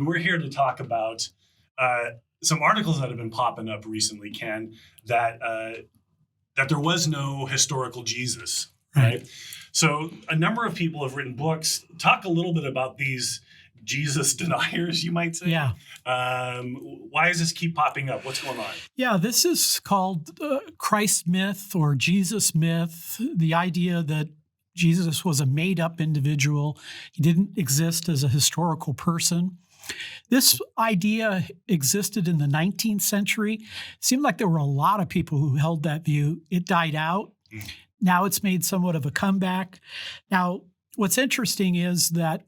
and we're here to talk about some articles that have been popping up recently, Ken, that there was no historical Jesus, right? So a number of people have written books. Talk a little bit about these Jesus deniers, you might say. Yeah. Why does this keep popping up? What's going on? Yeah, this is called Christ myth or Jesus myth, the idea that Jesus was a made-up individual. He didn't exist as a historical person. This idea existed in the 19th century. It seemed like there were a lot of people who held that view. It died out. Now it's made somewhat of a comeback. Now, what's interesting is that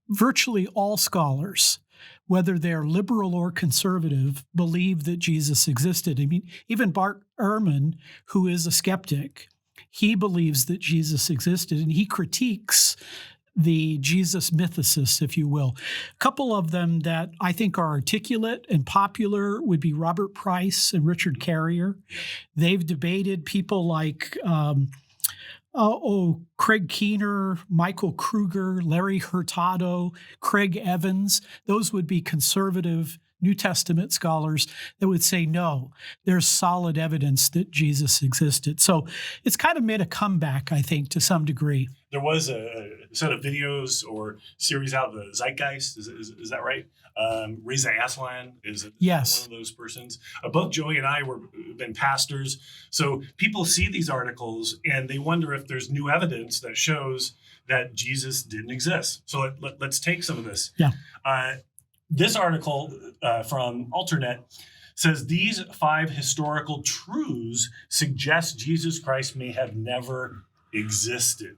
virtually all scholars, whether they're liberal or conservative, believe that Jesus existed. I mean, even Bart Ehrman, who is a skeptic, he believes that Jesus existed, and he critiques the Jesus mythicists, if you will. A couple of them that I think are articulate and popular would be Robert Price and Richard Carrier. They've debated people like Craig Keener, Michael Kruger, Larry Hurtado, Craig Evans. Those would be conservative New Testament scholars that would say, no, there's solid evidence that Jesus existed. So it's kind of made a comeback, I think, to some degree. There was a set of videos or series out of the Zeitgeist. Is that right? Reza Aslan is yes. one of those persons. Both Joey and I been pastors. So people see these articles and they wonder if there's new evidence that shows that Jesus didn't exist. So let's take some of this. Yeah. This article from Alternet says these 5 historical truths suggest Jesus Christ may have never existed.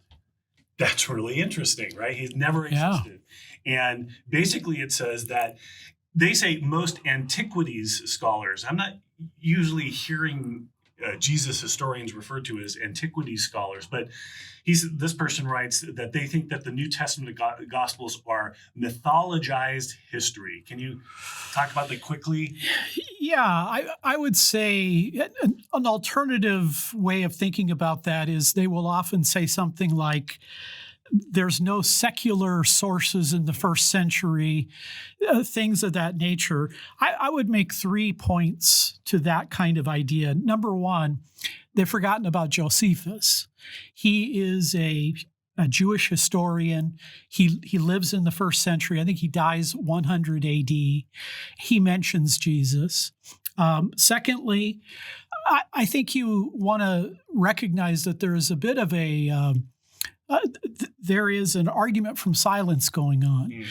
That's really interesting, right? He's never existed. Yeah. And basically it says that they say most antiquities scholars, I'm not usually hearing Jesus historians referred to as antiquities scholars, but this person writes that they think that the New Testament Gospels are mythologized history. Can you talk about that quickly? Yeah, I would say an alternative way of thinking about that is they will often say something like, there's no secular sources in the first century, things of that nature. I would make 3 points to that kind of idea. Number one, they've forgotten about Josephus. He is a Jewish historian. He lives in the first century. I think he dies 100 AD. He mentions Jesus. Secondly, I think you want to recognize that there is a bit of there is an argument from silence going on,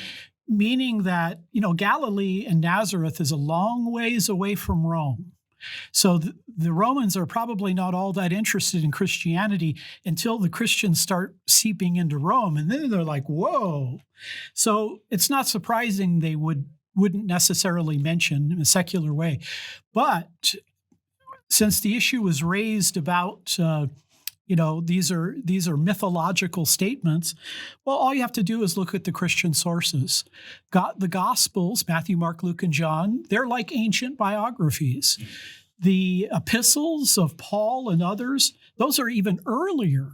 meaning that, Galilee and Nazareth is a long ways away from Rome. So the Romans are probably not all that interested in Christianity until the Christians start seeping into Rome. And then they're like, whoa. So it's not surprising they wouldn't necessarily mention in a secular way. But since the issue was raised about these are mythological statements, well, all you have to do is look at the Christian sources. The Gospels, Matthew, Mark, Luke, and John, they're like ancient biographies. The epistles of Paul and others, those are even earlier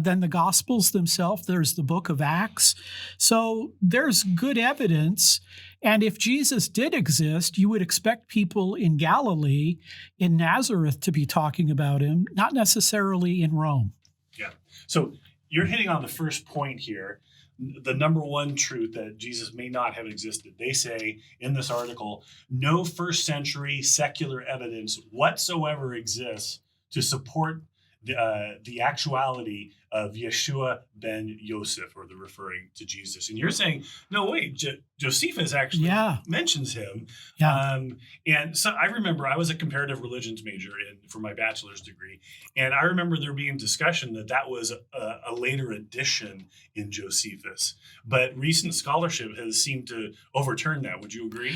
than the Gospels themselves. There's the book of Acts. So there's good evidence. And if Jesus did exist, you would expect people in Galilee, in Nazareth, to be talking about him, not necessarily in Rome. Yeah. So you're hitting on the first point here, the number one truth that Jesus may not have existed. They say in this article, no first century secular evidence whatsoever exists to support the actuality of Yeshua ben Yosef, or they're referring to Jesus. And you're saying, no, wait, Josephus actually mentions him. Yeah. And so I remember I was a comparative religions major for my bachelor's degree. And I remember there being discussion that was a later addition in Josephus. But recent scholarship has seemed to overturn that. Would you agree?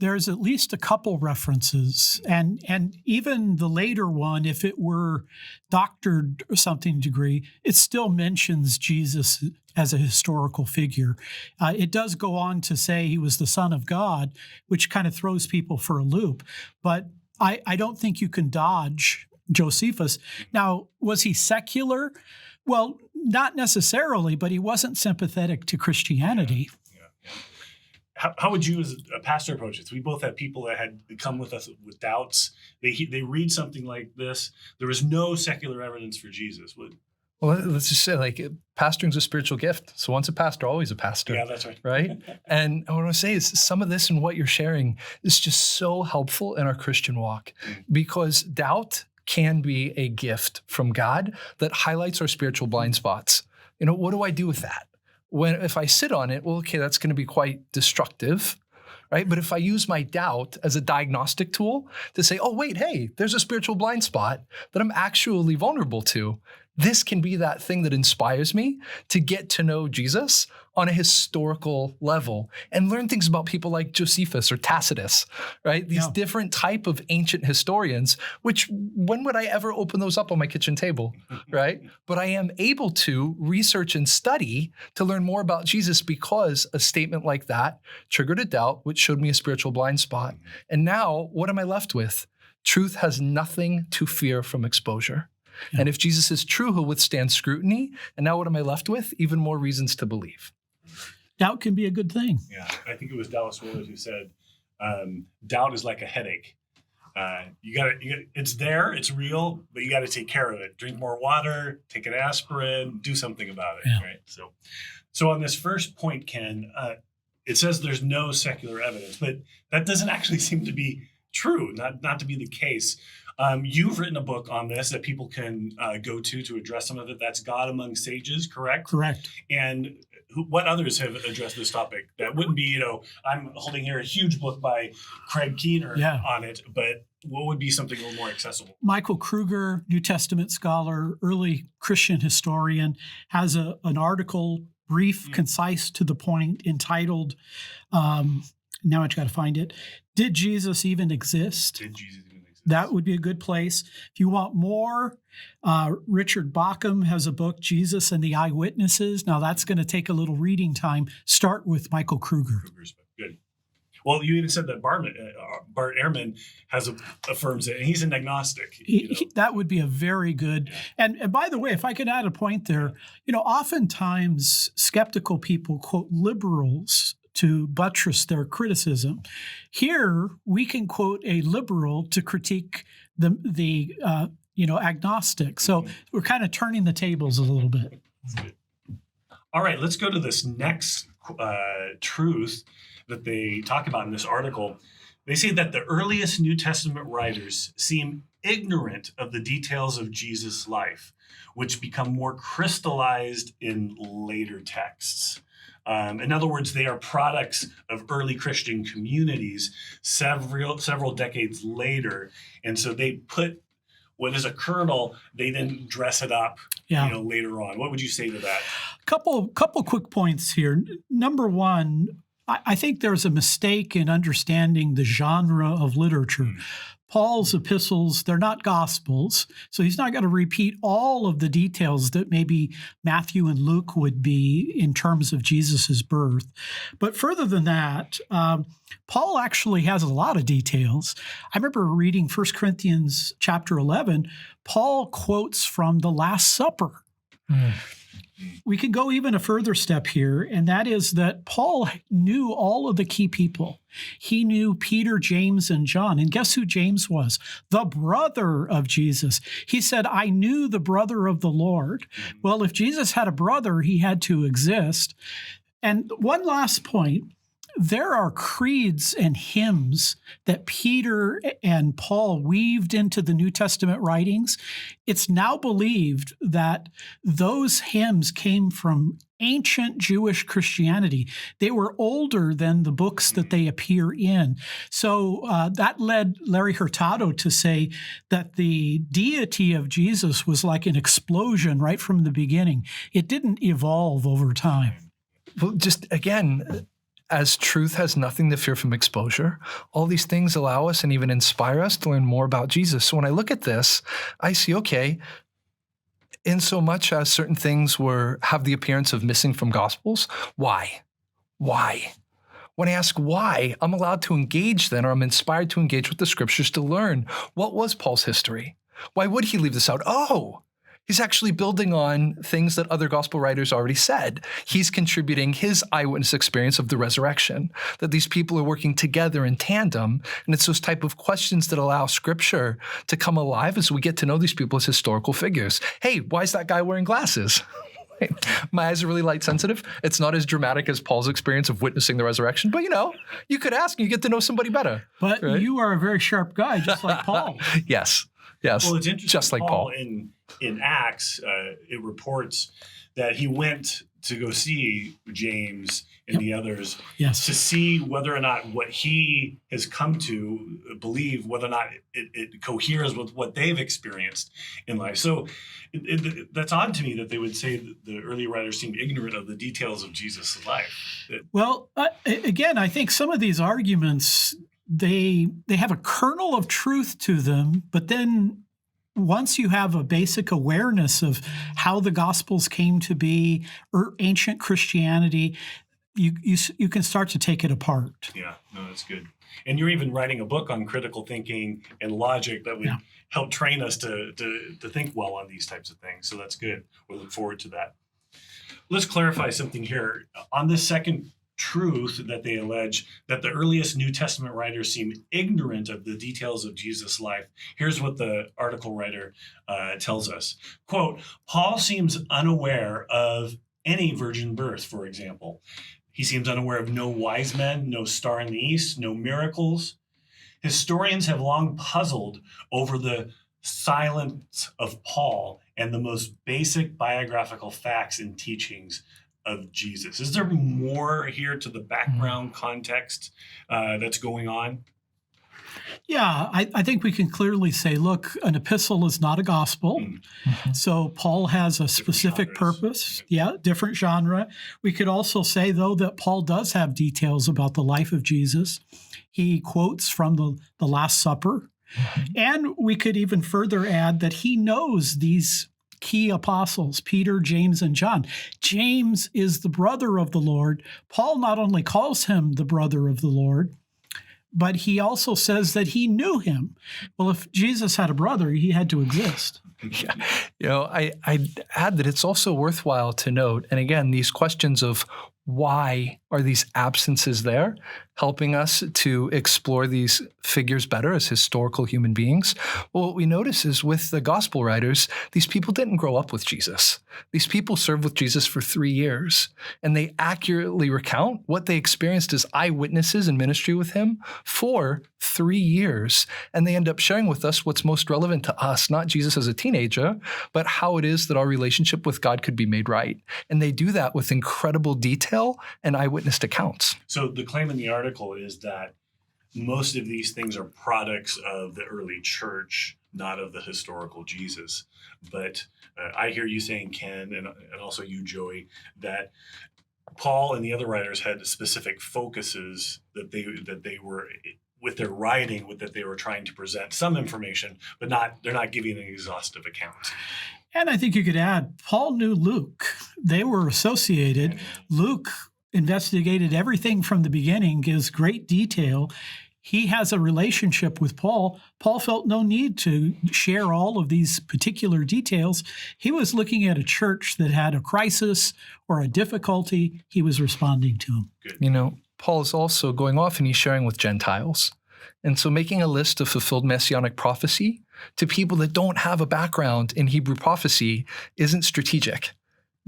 There's at least a couple references. And even the later one, if it were doctored or something degree, it still mentions Jesus as a historical figure. It does go on to say he was the Son of God, which kind of throws people for a loop. But I don't think you can dodge Josephus. Now, was he secular? Well, not necessarily, but he wasn't sympathetic to Christianity. Yeah. how would you as a pastor approach this? We both had people that had come with us with doubts. They read something like this. There was no secular evidence for Jesus. Well, let's just say, like, pastoring's a spiritual gift. So once a pastor, always a pastor. Yeah, that's right. Right? And what I want to say is some of this and what you're sharing is just so helpful in our Christian walk, because doubt can be a gift from God that highlights our spiritual blind spots. What do I do with that? If I sit on it, well, okay, that's going to be quite destructive, right? But if I use my doubt as a diagnostic tool to say, oh, wait, hey, there's a spiritual blind spot that I'm actually vulnerable to, this can be that thing that inspires me to get to know Jesus on a historical level and learn things about people like Josephus or Tacitus, right? These different type of ancient historians, which when would I ever open those up on my kitchen table, right? But I am able to research and study to learn more about Jesus because a statement like that triggered a doubt, which showed me a spiritual blind spot. And now what am I left with? Truth has nothing to fear from exposure. Yeah. And if Jesus is true, he'll withstand scrutiny. And now what am I left with? Even more reasons to believe. Doubt can be a good thing. Yeah, I think it was Dallas Willard who said, doubt is like a headache. It's there, it's real, but you got to take care of it. Drink more water, take an aspirin, do something about it, right? So on this first point, Ken, it says there's no secular evidence, but that doesn't actually seem to be true, not to be the case. You've written a book on this that people can go to address some of it. That's God Among Sages, correct? Correct. And what others have addressed this topic? That wouldn't be, I'm holding here a huge book by Craig Keener on it, but what would be something a little more accessible? Michael Kruger, New Testament scholar, early Christian historian, has an article, brief, concise, to the point, entitled, now I've got to find it, Did Jesus Even Exist? Did Jesus even exist? That would be a good place. If you want more, Richard Bauckham has a book, Jesus and the Eyewitnesses. Now, that's going to take a little reading time. Start with Michael Kruger. Good. Well, you even said that Bart Ehrman affirms it, and he's an agnostic. That would be a very good. And by the way, if I could add a point there, oftentimes skeptical people quote liberals to buttress their criticism. Here, we can quote a liberal to critique the agnostic. So we're kind of turning the tables a little bit. All right, let's go to this next truth that they talk about in this article. They say that the earliest New Testament writers seem ignorant of the details of Jesus' life, which become more crystallized in later texts. In other words, they are products of early Christian communities several decades later. And so they put what is a kernel, they then dress it up later on. What would you say to that? Couple quick points here. Number one, I think there's a mistake in understanding the genre of literature. Paul's epistles, they're not gospels, so he's not going to repeat all of the details that maybe Matthew and Luke would be in terms of Jesus's birth. But further than that, Paul actually has a lot of details. I remember reading 1 Corinthians chapter 11, Paul quotes from the Last Supper. We can go even a further step here, and that is that Paul knew all of the key people. He knew Peter, James, and John. And guess who James was? The brother of Jesus. He said, I knew the brother of the Lord. Well, if Jesus had a brother, he had to exist. And one last point. There are creeds and hymns that Peter and Paul weaved into the New Testament writings. It's now believed that those hymns came from ancient Jewish Christianity. They were older than the books that they appear in. So that led Larry Hurtado to say that the deity of Jesus was like an explosion right from the beginning. It didn't evolve over time. Well, just again, as truth has nothing to fear from exposure, all these things allow us and even inspire us to learn more about Jesus. So when I look at this, I see, okay, in so much as certain things have the appearance of missing from Gospels, why? Why? When I ask why, I'm allowed to engage then, or I'm inspired to engage with the Scriptures to learn what was Paul's history. Why would he leave this out? Oh, He's actually building on things that other gospel writers already said. He's contributing his eyewitness experience of the resurrection, that these people are working together in tandem. And it's those type of questions that allow Scripture to come alive as we get to know these people as historical figures. Hey, why is that guy wearing glasses? My eyes are really light sensitive. It's not as dramatic as Paul's experience of witnessing the resurrection, but you could ask and you get to know somebody better. But right? You are a very sharp guy, just like Paul. Yes. Well, it's interesting. Just like Paul. In Acts, it reports that he went to go see James and the others to see whether or not what he has come to believe, whether or not it coheres with what they've experienced in life. So that's odd to me that they would say that the early writers seemed ignorant of the details of Jesus' life. Well, again, I think some of these arguments, they have a kernel of truth to them, but then once you have a basic awareness of how the Gospels came to be, or ancient Christianity, you can start to take it apart. Yeah, no, that's good. And you're even writing a book on critical thinking and logic that would help train us to think well on these types of things. So that's good. We look forward to that. Let's clarify something here. On this second truth that they allege, that the earliest New Testament writers seem ignorant of the details of Jesus' life. Here's what the article writer tells us. Quote, Paul seems unaware of any virgin birth, for example. He seems unaware of no wise men, no star in the east, no miracles. Historians have long puzzled over the silence of Paul and the most basic biographical facts and teachings of Jesus. Is there more here to the background context that's going on? Yeah, I think we can clearly say, look, an epistle is not a gospel. Mm-hmm. So Paul has a specific purpose. Yeah, different genre. We could also say, though, that Paul does have details about the life of Jesus. He quotes from the Last Supper. Mm-hmm. And we could even further add that he knows these key apostles, Peter, James, and John. James is the brother of the Lord. Paul not only calls him the brother of the Lord, but he also says that he knew him. Well, if Jesus had a brother, he had to exist. Yeah. I'd add that it's also worthwhile to note, and again, these questions of why are these absences there, helping us to explore these figures better as historical human beings. Well, what we notice is with the gospel writers, these people didn't grow up with Jesus. These people served with Jesus for 3 years, and they accurately recount what they experienced as eyewitnesses in ministry with him for 3 years. And they end up sharing with us what's most relevant to us, not Jesus as a teenager, but how it is that our relationship with God could be made right. And they do that with incredible detail and eyewitness accounts. So the claim in the article is that most of these things are products of the early church, not of the historical Jesus. But I hear you saying, Ken, and also you, Joey, that Paul and the other writers had specific focuses that they were with their writing, that they were trying to present some information, but they're not giving an exhaustive account. And I think you could add, Paul knew Luke. They were associated. Luke investigated everything from the beginning, gives great detail. He has a relationship with Paul. Paul felt no need to share all of these particular details. He was looking at a church that had a crisis or a difficulty. He was responding to them. Good. Paul is also going off and he's sharing with Gentiles. And so making a list of fulfilled messianic prophecy to people that don't have a background in Hebrew prophecy isn't strategic.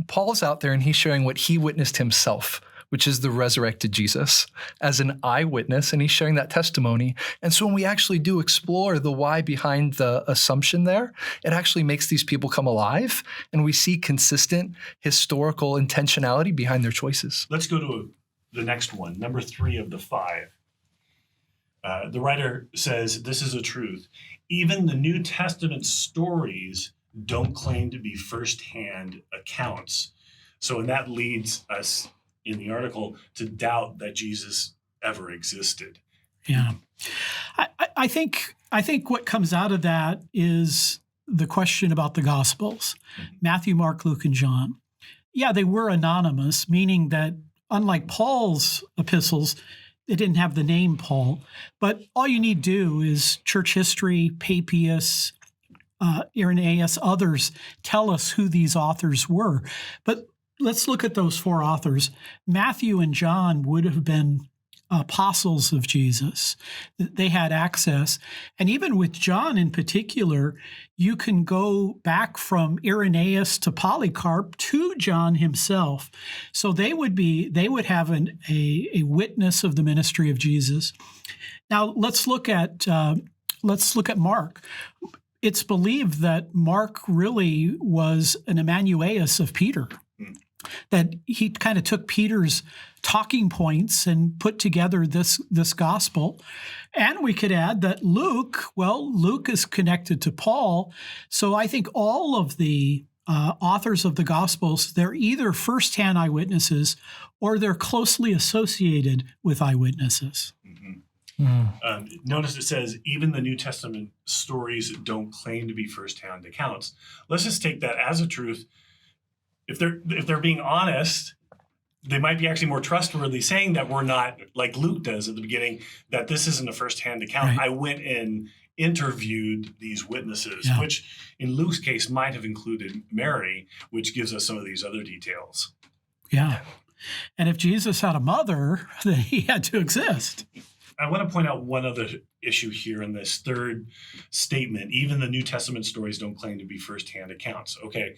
Paul's out there and he's sharing what he witnessed himself, which is the resurrected Jesus, as an eyewitness, and he's sharing that testimony. And so when we actually do explore the why behind the assumption there, it actually makes these people come alive, and we see consistent historical intentionality behind their choices. Let's go to the next one, number 3 of the 5. The writer says, this is a truth. Even the New Testament stories don't claim to be firsthand accounts. So, and that leads us in the article to doubt that Jesus ever existed. Yeah. I think what comes out of that is the question about the Gospels, Matthew, Mark, Luke, and John. Yeah, they were anonymous, meaning that unlike Paul's epistles, they didn't have the name Paul. But all you need do is church history, Papias, Irenaeus, others tell us who these authors were. But let's look at those four authors. Matthew and John would have been apostles of Jesus. They had access. And even with John in particular, you can go back from Irenaeus to Polycarp to John himself. So they would have a witness of the ministry of Jesus. Now let's look at Mark. It's believed that Mark really was an Emmanueus of Peter, that he kind of took Peter's talking points and put together this gospel. And we could add that Luke is connected to Paul. So I think all of the authors of the Gospels, they're either firsthand eyewitnesses or they're closely associated with eyewitnesses. Notice it says, even the New Testament stories don't claim to be firsthand accounts. Let's just take that as a truth. If they're being honest, they might be actually more trustworthy saying that we're not, like Luke does at the beginning, that this isn't a firsthand account. Right. I went and interviewed these witnesses, which in Luke's case might have included Mary, which gives us some of these other details. Yeah. And if Jesus had a mother, then he had to exist. I want to point out one other issue here in this third statement. Even the New Testament stories don't claim to be firsthand accounts. Okay,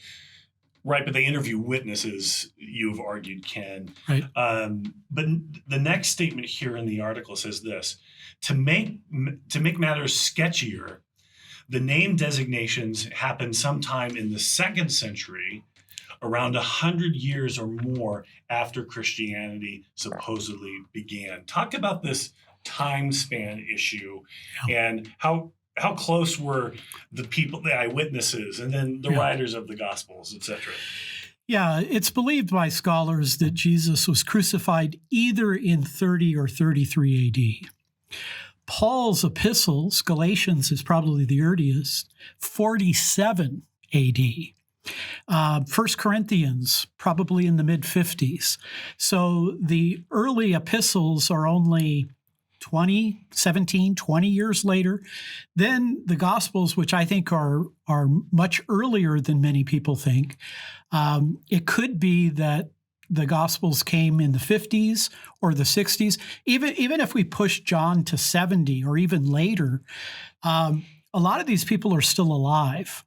right, but they interview witnesses, you've argued, Ken. Right. But the next statement here in the article says this: to make matters sketchier, the name designations happened sometime in the 2nd century, around 100 years or more after Christianity supposedly began. Talk about this time span issue and how close were the people, the eyewitnesses, and then the writers of the Gospels, etc. Yeah, it's believed by scholars that Jesus was crucified either in 30 or 33 AD. Paul's epistles, Galatians is probably the earliest, 47 AD. 1 Corinthians, probably in the mid-50s. So the early epistles are only 20 years later. Then the Gospels, which I think are much earlier than many people think. It could be that the Gospels came in the 50s or the 60s. Even if we push John to 70 or even later, a lot of these people are still alive.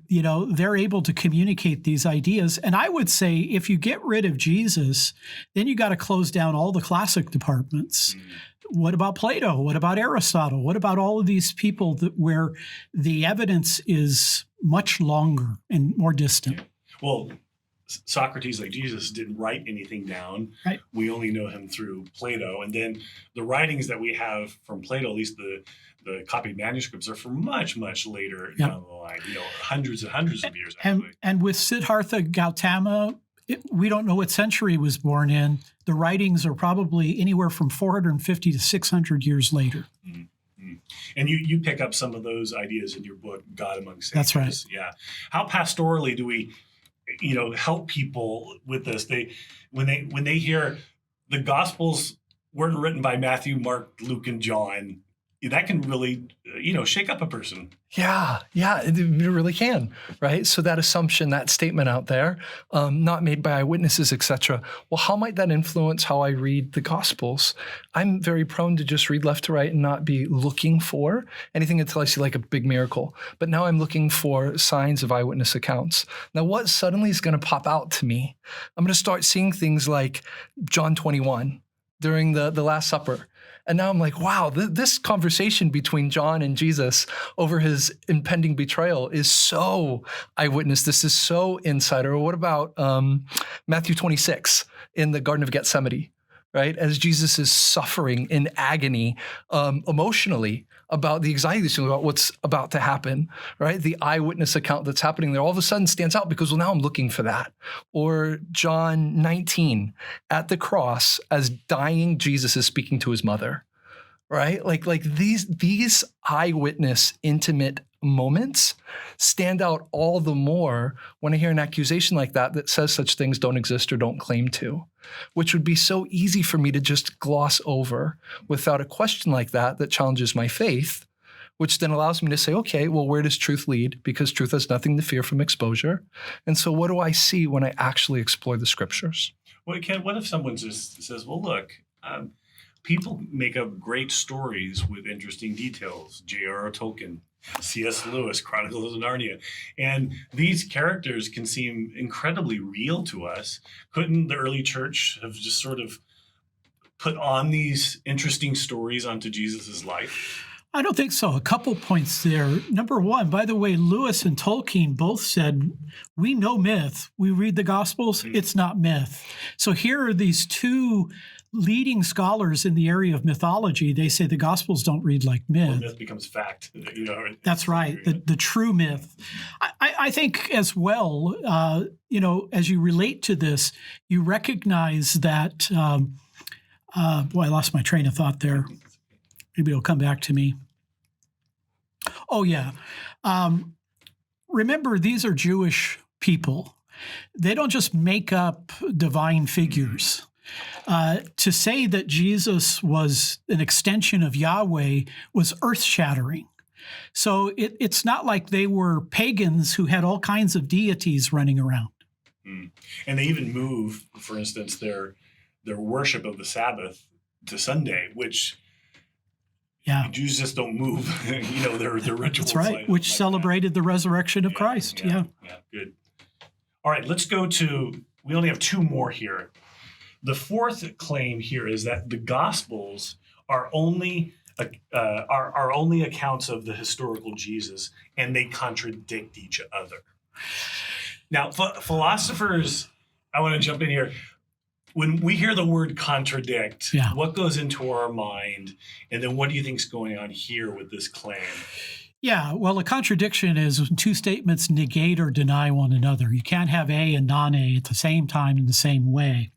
They're able to communicate these ideas. And I would say if you get rid of Jesus, then you got to close down all the classic departments. What about Plato? What about Aristotle? What about all of these people where the evidence is much longer and more distant? Well, Socrates, like Jesus, didn't write anything down. Right. We only know him through Plato. And then the writings that we have from Plato, at least the copied manuscripts, are from much, much later down the line, hundreds and hundreds of years, actually. And with Siddhartha Gautama, we don't know what century he was born in. The writings are probably anywhere from 450 to 600 years later. Mm-hmm. And you pick up some of those ideas in your book, God Among Sages. That's right. Yeah. How pastorally do we, help people with this? When they hear the Gospels weren't written by Matthew, Mark, Luke, and John, that can really, shake up a person. Yeah, it really can, right? So that assumption, that statement out there, not made by eyewitnesses, etc. Well, how might that influence how I read the Gospels? I'm very prone to just read left to right and not be looking for anything until I see like a big miracle. But now I'm looking for signs of eyewitness accounts. Now, what suddenly is going to pop out to me? I'm going to start seeing things like John 21 during the Last Supper. And now I'm like, wow, this conversation between John and Jesus over his impending betrayal is so eyewitness. This is so insider. Or what about Matthew 26 in the Garden of Gethsemane, right? As Jesus is suffering in agony emotionally about the anxiety about what's about to happen, right? The eyewitness account that's happening there all of a sudden stands out because, well, now I'm looking for that. Or John 19 at the cross as dying Jesus is speaking to his mother, right? Like these eyewitness intimate moments stand out all the more when I hear an accusation like that says such things don't exist or don't claim to, which would be so easy for me to just gloss over without a question like that challenges my faith which then allows me to say, okay, well, where does truth lead? Because truth has nothing to fear from exposure. And so what do I see when I actually explore the scriptures? Well, Ken, what if someone just says, well, look, people make up great stories with interesting details. J.R.R. Tolkien, C.S. Lewis, Chronicles of Narnia. And these characters can seem incredibly real to us. Couldn't the early church have just sort of put on these interesting stories onto Jesus's life? I don't think so. A couple points there. Number one, by the way, Lewis and Tolkien both said, we know myth. We read the Gospels. It's not myth. So here are these two leading scholars in the area of mythology. They say the Gospels don't read like myth. Well, myth becomes fact. That's right, the true myth. I think as well, as you relate to this, you recognize that, I lost my train of thought there. Maybe it'll come back to me. Oh, yeah. Remember, these are Jewish people. They don't just make up divine figures. To say that Jesus was an extension of Yahweh was earth-shattering. So it's not like they were pagans who had all kinds of deities running around. And they even move, for instance, their worship of the Sabbath to Sunday, which Jews just don't move, their rituals. That's right, which celebrated the resurrection of Christ. Yeah, good. All right, let's go to, we only have two more here. The fourth claim here is that the Gospels are only accounts of the historical Jesus, and they contradict each other. Now, philosophers, I want to jump in here. When we hear the word contradict, what goes into our mind? And then what do you think is going on here with this claim? Yeah, well, a contradiction is when two statements negate or deny one another. You can't have A and non-A at the same time in the same way.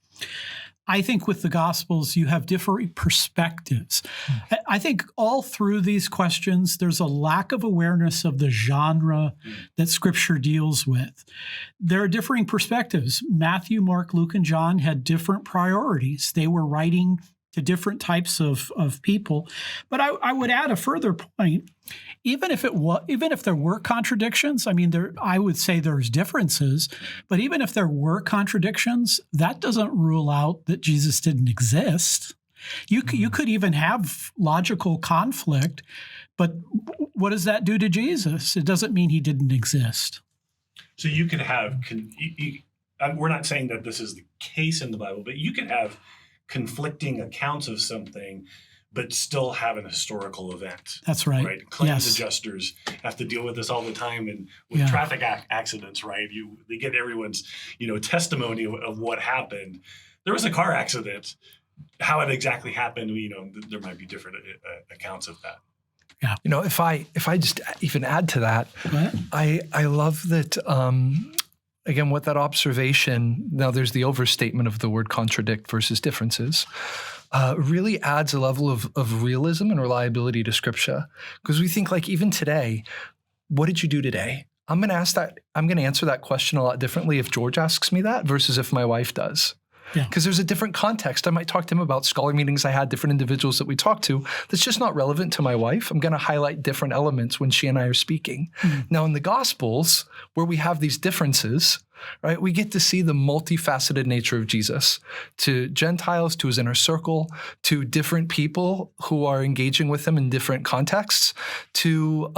I think with the Gospels, you have different perspectives. I think all through these questions, there's a lack of awareness of the genre that Scripture deals with. There are differing perspectives. Matthew, Mark, Luke, and John had different priorities. They were writing to different types of people. But I would add a further point. Even if there were contradictions, I would say there's differences, but even if there were contradictions, that doesn't rule out that Jesus didn't exist. You could even have logical conflict, but what does that do to Jesus? It doesn't mean he didn't exist. So you could have, we're not saying that this is the case in the Bible, but you could have conflicting accounts of something but still have an historical event. That's right. Right. Claims adjusters have to deal with this all the time, and with traffic accidents, right? They get everyone's, testimony of what happened. There was a car accident. How it exactly happened, there might be different accounts of that. Yeah. If I just even add to that, I love that. Again, what that observation, now there's the overstatement of the word contradict versus differences, really adds a level of realism and reliability to Scripture. Because we think, like, even today, what did you do today? I'm going to answer that question a lot differently if George asks me that versus if my wife does. Because there's a different context. I might talk to him about scholar meetings I had, different individuals that we talked to. That's just not relevant to my wife. I'm going to highlight different elements when she and I are speaking. Now, in the Gospels, where we have these differences, right, we get to see the multifaceted nature of Jesus to Gentiles, to his inner circle, to different people who are engaging with him in different contexts, to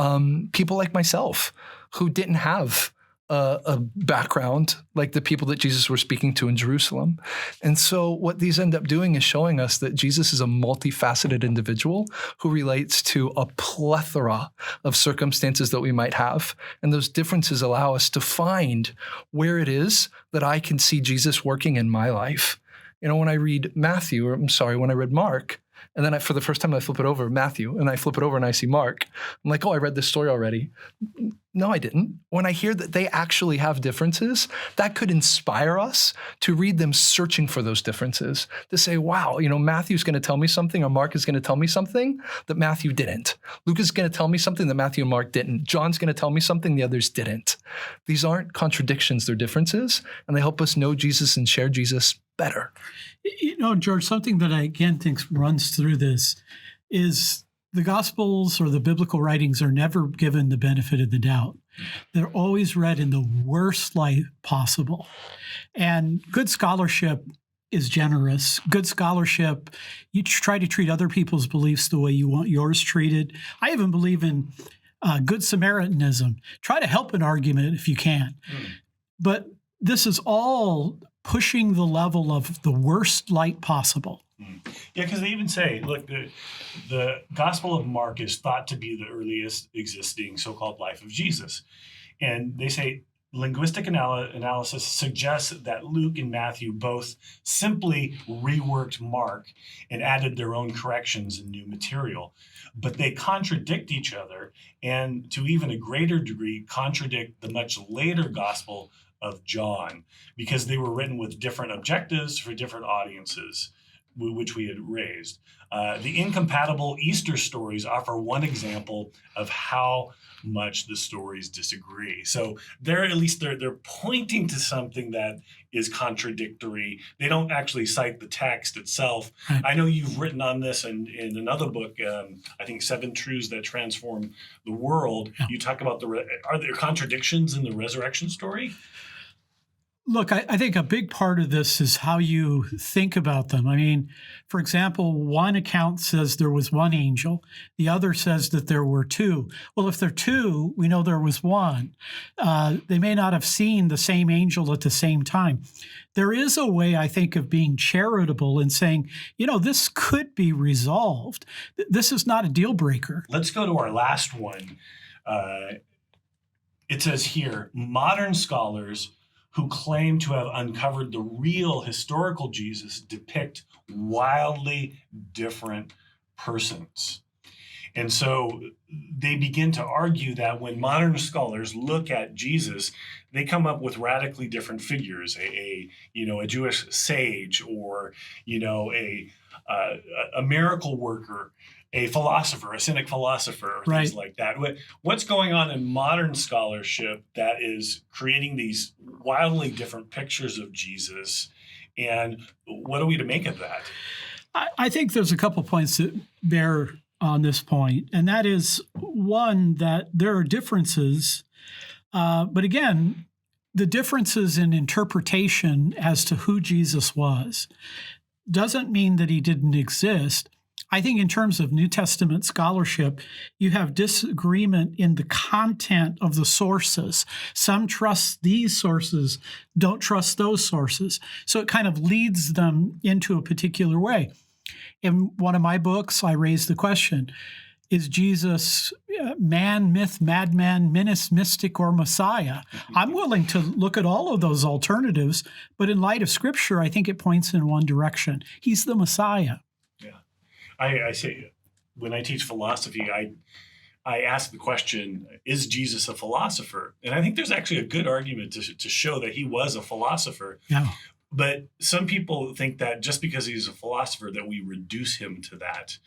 people like myself who didn't have a background like the people that Jesus were speaking to in Jerusalem. And so what these end up doing is showing us that Jesus is a multifaceted individual who relates to a plethora of circumstances that we might have. And those differences allow us to find where it is that I can see Jesus working in my life. When I read when I read Mark, and then for the first time I flip it over, Matthew, and I flip it over and I see Mark. I'm like, oh, I read this story already. No, I didn't. When I hear that they actually have differences, that could inspire us to read them searching for those differences, to say, wow, Matthew's going to tell me something, or Mark is going to tell me something that Matthew didn't. Luke is going to tell me something that Matthew and Mark didn't. John's going to tell me something the others didn't. These aren't contradictions, they're differences, and they help us know Jesus and share Jesus better. George, something that I again think runs through this is the Gospels or the biblical writings are never given the benefit of the doubt. They're always read in the worst light possible. And good scholarship is generous. Good scholarship, you try to treat other people's beliefs the way you want yours treated. I even believe in good Samaritanism. Try to help an argument if you can. But this is all pushing the level of the worst light possible. Yeah, because they even say, look, the Gospel of Mark is thought to be the earliest existing so-called life of Jesus. And they say linguistic analysis suggests that Luke and Matthew both simply reworked Mark and added their own corrections and new material. But they contradict each other, and to even a greater degree, contradict the much later Gospel of John, because they were written with different objectives for different audiences, which we had raised. The incompatible Easter stories offer one example of how much the stories disagree. So they're pointing to something that is contradictory. They don't actually cite the text itself. Right. I know you've written on this in another book, I think 7 Truths That Transform the World. Yeah. You talk about are there contradictions in the resurrection story? Look, I think a big part of this is how you think about them. I mean, for example, one account says there was one angel. The other says that there were 2. Well, if there are 2, we know there was 1. They may not have seen the same angel at the same time. There is a way, I think, of being charitable and saying, this could be resolved. This is not a deal breaker. Let's go to our last one. It says here, modern scholars who claim to have uncovered the real historical Jesus depict wildly different persons. And so they begin to argue that when modern scholars look at Jesus, they come up with radically different figures, a Jewish sage, or a miracle worker, a philosopher, a cynic philosopher, or things like that. What's going on in modern scholarship that is creating these wildly different pictures of Jesus, and what are we to make of that? I think there's a couple points that bear on this point, and that is, one, that there are differences, but again, the differences in interpretation as to who Jesus was doesn't mean that he didn't exist. I think in terms of New Testament scholarship, you have disagreement in the content of the sources. Some trust these sources, don't trust those sources. So it kind of leads them into a particular way. In one of my books, I raised the question, is Jesus man, myth, madman, menace, mystic, or Messiah? I'm willing to look at all of those alternatives, but in light of Scripture, I think it points in one direction. He's the Messiah. I say, when I teach philosophy, I ask the question, is Jesus a philosopher? And I think there's actually a good argument to show that he was a philosopher. Yeah. But some people think that just because he's a philosopher that we reduce him to that.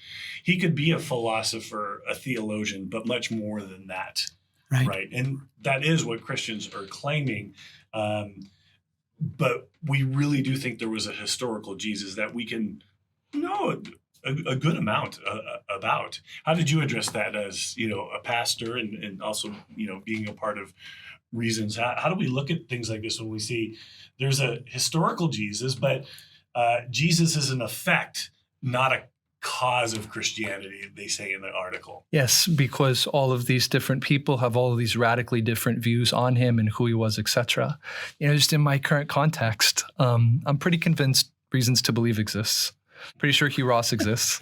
He could be a philosopher, a theologian, but much more than that. Right? And that is what Christians are claiming. But we really do think there was a historical Jesus that we can know a good amount about. How did you address that as, a pastor and also, being a part of Reasons? How do we look at things like this when we see there's a historical Jesus, but Jesus is an effect, not a cause of Christianity, they say in the article? Yes, because all of these different people have all of these radically different views on him and who he was, etc. Just in my current context, I'm pretty convinced Reasons to Believe exists. Pretty sure Hugh Ross exists.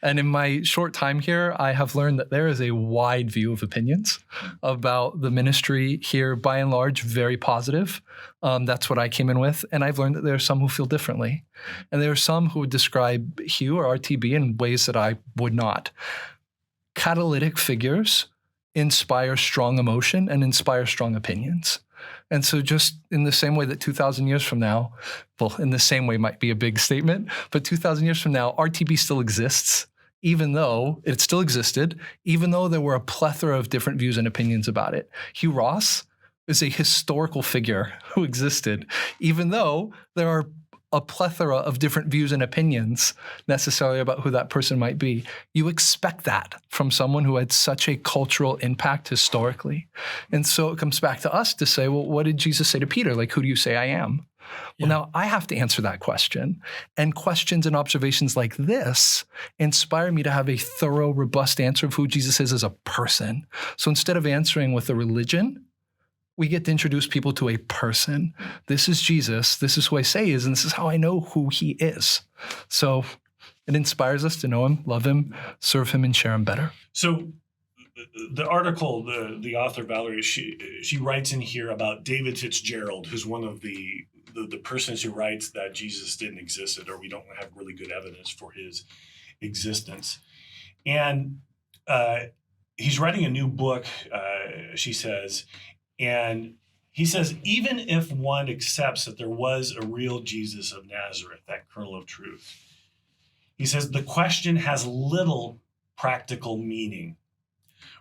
And in my short time here, I have learned that there is a wide view of opinions about the ministry here, by and large, very positive. That's what I came in with. And I've learned that there are some who feel differently. And there are some who would describe Hugh or RTB in ways that I would not. Catalytic figures inspire strong emotion and inspire strong opinions. And so just in the same way that 2,000 years from now, well, in the same way might be a big statement, but 2,000 years from now, RTB still exists, even though it still existed, even though there were a plethora of different views and opinions about it. Hugh Ross is a historical figure who existed, even though there are a plethora of different views and opinions necessarily about who that person might be. You expect that from someone who had such a cultural impact historically. And so it comes back to us to say, well, what did Jesus say to Peter? Like, who do you say I am? Well, now I have to answer that question. And questions and observations like this inspire me to have a thorough, robust answer of who Jesus is as a person. So instead of answering with a religion, we get to introduce people to a person. This is Jesus. This is who I say he is, and this is how I know who he is. So it inspires us to know him, love him, serve him, and share him better. So the article, the author, Valerie, she writes in here about David Fitzgerald, who's one of the persons who writes that Jesus didn't exist, or we don't have really good evidence for his existence. And he's writing a new book, she says, and he says, even if one accepts that there was a real Jesus of Nazareth, that kernel of truth, he says, the question has little practical meaning.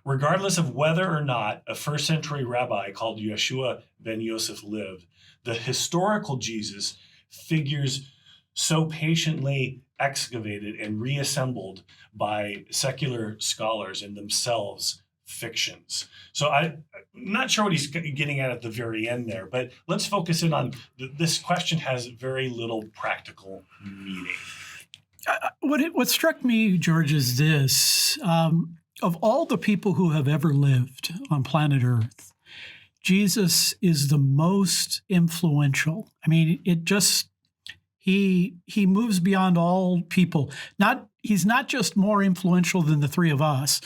Regardless of whether or not a first century rabbi called Yeshua ben Yosef lived, the historical Jesus figures so patiently excavated and reassembled by secular scholars in themselves fictions. So I'm not sure what he's getting at the very end there, but let's focus in on this question has very little practical meaning. What struck me, George, is this. Of all the people who have ever lived on planet Earth, Jesus is the most influential. I mean, he moves beyond all people. He's not just more influential than the three of us,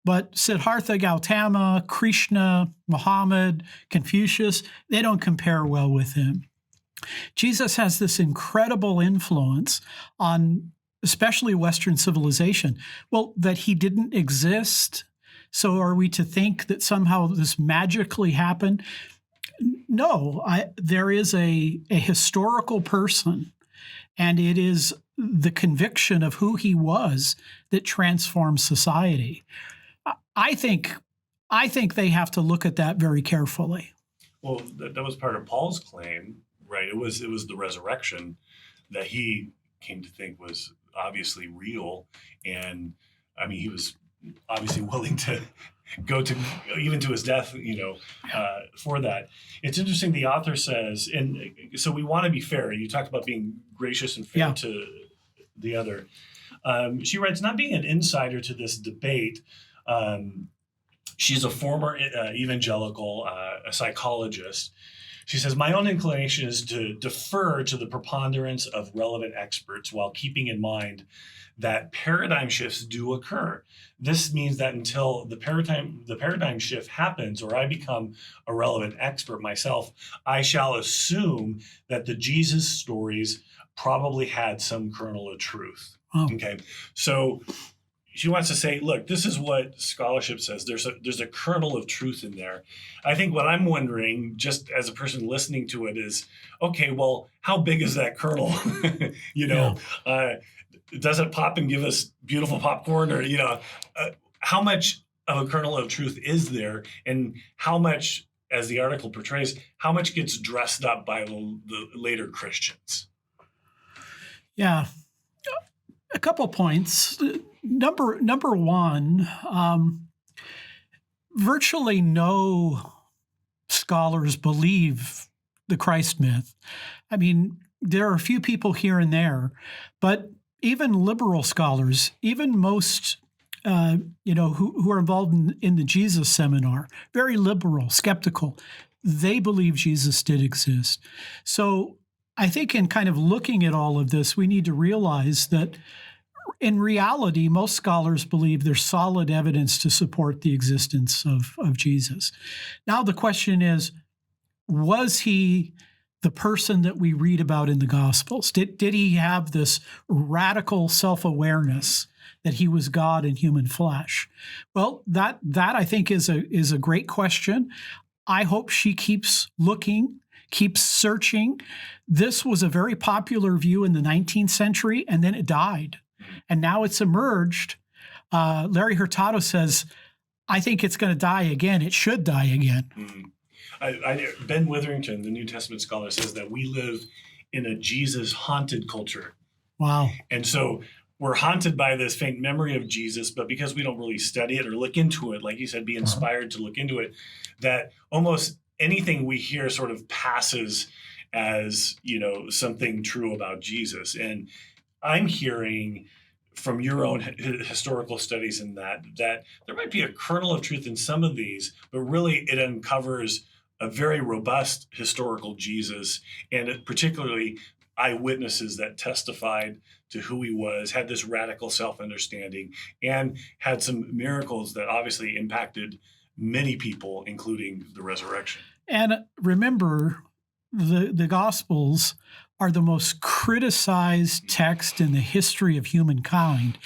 but Siddhartha Gautama, Krishna, Muhammad, Confucius, they don't compare well with him. Jesus has this incredible influence on especially Western civilization. Well, that he didn't exist. So are we to think that somehow this magically happened? No, there is a historical person, and it is the conviction of who he was that transforms society. I think they have to look at that very carefully. Well, that was part of Paul's claim, right? It was the resurrection that he came to think was obviously real, and I mean, he was obviously willing to go to even to his death, for that. It's interesting. The author says, and so we want to be fair. You talked about being gracious and fair to the other. She writes, not being an insider to this debate, she's a former evangelical, a psychologist. She says, my own inclination is to defer to the preponderance of relevant experts while keeping in mind that paradigm shifts do occur. This means that until the paradigm shift happens, or I become a relevant expert myself, I shall assume that the Jesus stories probably had some kernel of truth. Oh. Okay, so she wants to say, look, this is what scholarship says. There's a kernel of truth in there. I think what I'm wondering, just as a person listening to it, is, okay, well, how big is that kernel? Does it pop and give us beautiful popcorn, or how much of a kernel of truth is there, and how much, as the article portrays, how much gets dressed up by the later Christians? Yeah, a couple points. Number one, virtually no scholars believe the Christ myth. I mean, there are a few people here and there, but even liberal scholars, even most, who are involved in the Jesus seminar, very liberal, skeptical, they believe Jesus did exist. So I think in kind of looking at all of this, we need to realize that in reality, most scholars believe there's solid evidence to support the existence of Jesus. Now the question is, was he the person that we read about in the Gospels? Did he have this radical self-awareness that he was God in human flesh? Well, that I think is a great question. I hope she keeps looking, keeps searching. This was a very popular view in the 19th century, and then it died. And now it's emerged. Larry Hurtado says, I think it's going to die again. It should die again. Mm-hmm. Ben Witherington, the New Testament scholar, says that we live in a Jesus haunted culture. Wow. And so we're haunted by this faint memory of Jesus, but because we don't really study it or look into it, like you said, be inspired to look into it, that almost anything we hear sort of passes as, something true about Jesus. And I'm hearing from your own historical studies in that there might be a kernel of truth in some of these, but really it uncovers a very robust historical Jesus, and particularly eyewitnesses that testified to who he was, had this radical self-understanding, and had some miracles that obviously impacted many people, including the resurrection. And remember, the Gospels are the most criticized text in the history of humankind.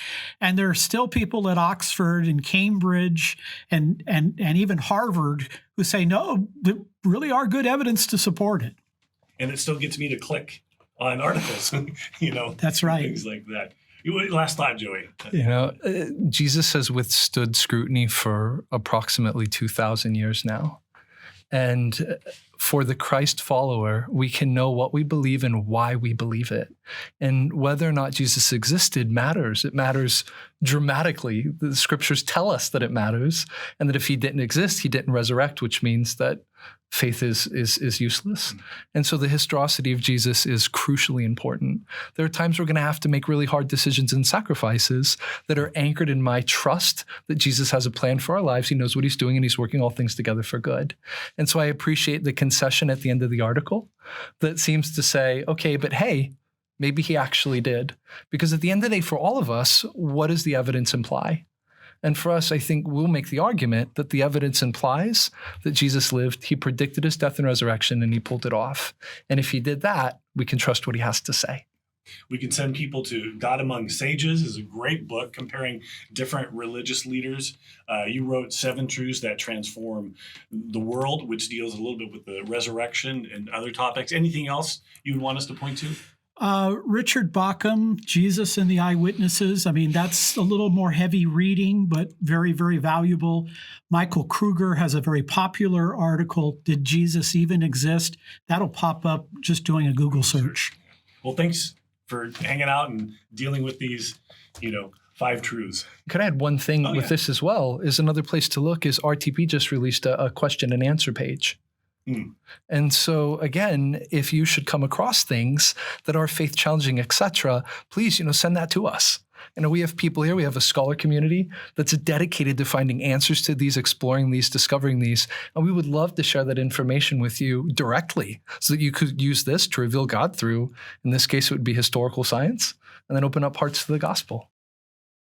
And there are still people at Oxford and Cambridge and even Harvard who say, no, there really are good evidence to support it. And it still gets me to click on articles, That's right. Things like that. Last thought, Joey. Jesus has withstood scrutiny for approximately 2,000 years now. And for the Christ follower, we can know what we believe and why we believe it. And whether or not Jesus existed matters. It matters dramatically. The scriptures tell us that it matters, and that if he didn't exist, he didn't resurrect, which means that faith is useless. And so the historicity of Jesus is crucially important. There are times we're going to have to make really hard decisions and sacrifices that are anchored in my trust that Jesus has a plan for our lives. He knows what he's doing, and he's working all things together for good. And so I appreciate the concession at the end of the article that seems to say, okay, but hey, maybe he actually did. Because at the end of the day, for all of us, what does the evidence imply? And for us, I think we'll make the argument that the evidence implies that Jesus lived, he predicted his death and resurrection, and he pulled it off. And if he did that, we can trust what he has to say. We can send people to God Among Sages is a great book comparing different religious leaders. You wrote 7 Truths That Transform the World, which deals a little bit with the resurrection and other topics. Anything else you would want us to point to? Richard Bauckham, Jesus and the Eyewitnesses. I mean, that's a little more heavy reading, but very, very valuable. Michael Kruger has a very popular article, Did Jesus Even Exist? That'll pop up just doing a Google search. Well, thanks for hanging out and dealing with these, 5 truths. Could I add one thing with this as well? Is another place to look is RTP just released a question and answer page. And so again, if you should come across things that are faith challenging, etc., please, send that to us. We have people here, we have a scholar community that's dedicated to finding answers to these, exploring these, discovering these. And we would love to share that information with you directly so that you could use this to reveal God through, in this case, it would be historical science, and then open up hearts to the gospel.